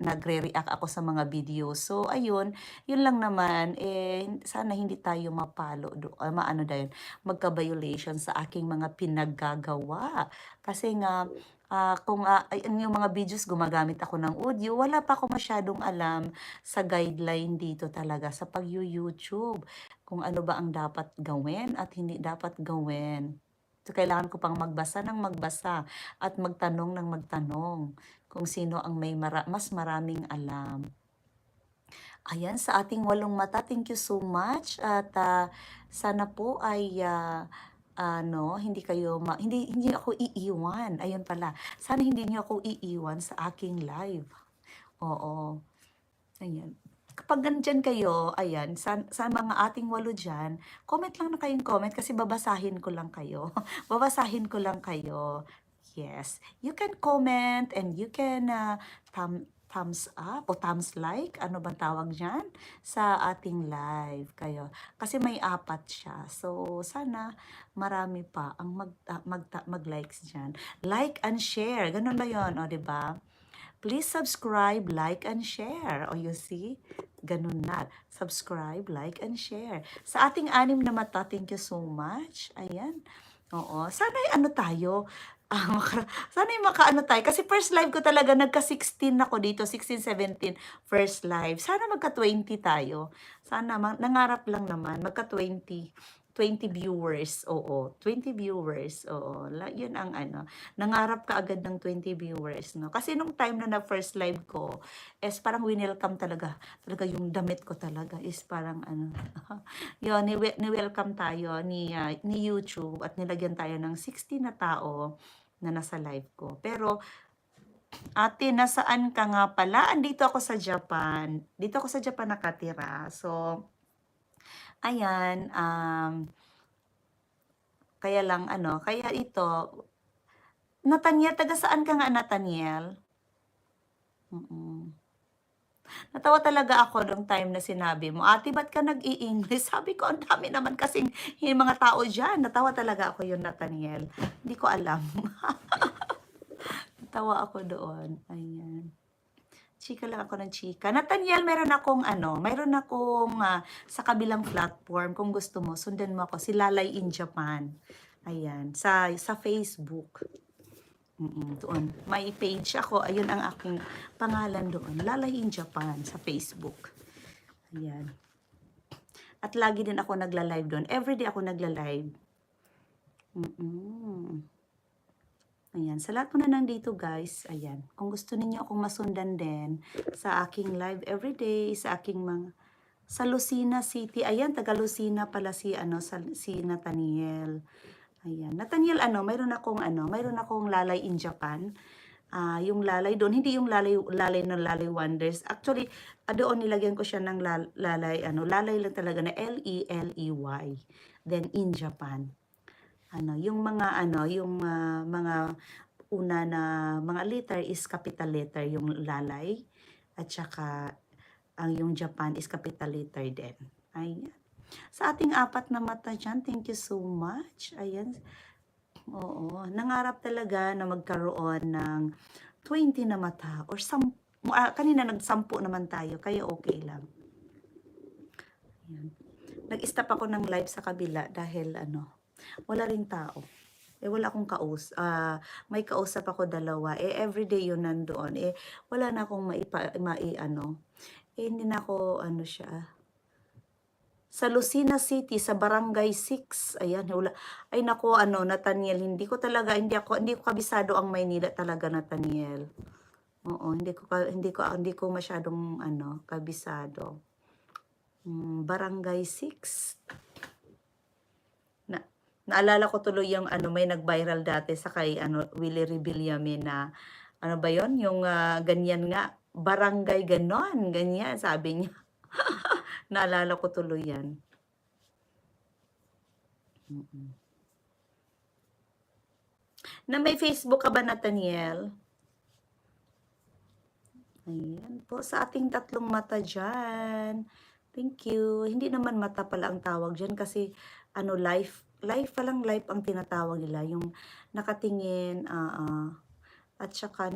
nagre-react ako sa mga video. So ayun, yun lang naman, sana hindi tayo maano dahil magka-violation sa aking mga pinaggagawa. Kasi nga, kung yung mga videos gumagamit ako ng audio, wala pa ako masyadong alam sa guideline dito talaga sa pag-YouTube. Kung ano ba ang dapat gawin at hindi dapat gawin. So, kailangan ko pang magbasa ng magbasa at magtanong ng magtanong kung sino ang may mas maraming alam. Ayan, sa ating walong mata, thank you so much at sana po ay hindi kayo hindi ako iiwan. Ayun pala. Sana hindi niyo ako iiwan sa aking live. Oo. Ayan. Kapag nandiyan kayo, ayan, sa mga ating walo dyan, comment lang na kayong comment kasi babasahin ko lang kayo. Babasahin ko lang kayo. Yes. You can comment and you can thumbs up o thumbs like, ano bang tawag dyan, sa ating live kayo. Kasi may 4 siya. So, sana marami pa ang mag-likes dyan. Like and share. Ganun ba yun? O, diba? Please subscribe, like, and share. O, you see? Ganun na. Subscribe, like, and share. Sa ating 6 na mata, thank you so much. Ayan. Oo. Sana ano tayo, sana makaano tayo. Kasi first live ko talaga, nagka-16 ako dito, 16, 17, first live. Sana magka-20 tayo. Sana, nangarap lang naman, magka-20. 20 viewers, oo. 20 viewers, oo. Yun ang ano. Nangarap ka agad ng 20 viewers, no? Kasi nung time na first live ko, is parang winelcome talaga. Talaga yung damit ko talaga is parang ano. Yun, ni-welcome tayo ni YouTube at nilagyan tayo ng 60 na tao na nasa live ko. Pero, ate, nasaan ka nga pala? Andito ako sa Japan. Dito ako sa Japan nakatira. So, ayan, kaya lang ano, kaya ito, Nathaniel, taga saan ka nga, Nathaniel? Natawa talaga ako nung time na sinabi mo, ate, ba't ka nag-i-English? Sabi ko, ang dami naman kasing yung mga tao dyan. Natawa talaga ako yun, Nathaniel. Hindi ko alam. Natawa ako doon. Ayan. Chika lang ako ng chika. Nathaniel, mayroon akong sa kabilang platform. Kung gusto mo, sundan mo ako. Si Lalay in Japan. Ayan. Sa Facebook. Doon. May page ako. Ayun ang aking pangalan doon. Lalay in Japan sa Facebook. Ayan. At lagi din ako nagla-live doon. Everyday ako nagla-live. Ayan. Sa lahat po na nandito, guys. Ayan. Kung gusto niyo akong masundan din sa aking live everyday, sa aking mga sa Lucena City. Ayan, taga Lucena pala si Nathaniel. Ayan. Nathaniel, mayroon akong Lalay in Japan. Yung lalay doon, hindi yung lalay na Lalay Wonders. Actually, doon nilagyan ko siya ng lalay lang talaga na Leley. Then in Japan. Yung mga mga una na mga letter is capital letter yung lalay at saka ang yung Japan is capital letter din. Ayan. Sa ating 4 na mata dyan, thank you so much. Ayan. Oo, nangarap talaga na magkaroon ng 20 na mata or kanina nag-10 naman tayo, kaya okay lang. Ayan. Nag-stop ako ng live sa kabila dahil wala ring tao. Wala akong may kausap ako 2. Everyday yun nandoon. Wala na akong hindi na ako siya. Sa Lucena City, sa Barangay 6. Ayan, wala. Ay nako, Nathaniel, hindi ko kabisado ang Maynila talaga, Nathaniel. Oo, hindi ko masyadong kabisado. Barangay 6. Naalala ko tuloy yung may nag-viral dati sa kay Willie Rebillame na ba yon yung ganyan nga, barangay ganon, ganyan sabi niya. Naalala ko tuloy yan. Na may Facebook ka ba, Nathaniel? Ayan po, sa ating 3 mata dyan. Thank you. Hindi naman mata pala ang tawag dyan kasi life palang life ang tinatawag nila. Yung nakatingin, at saka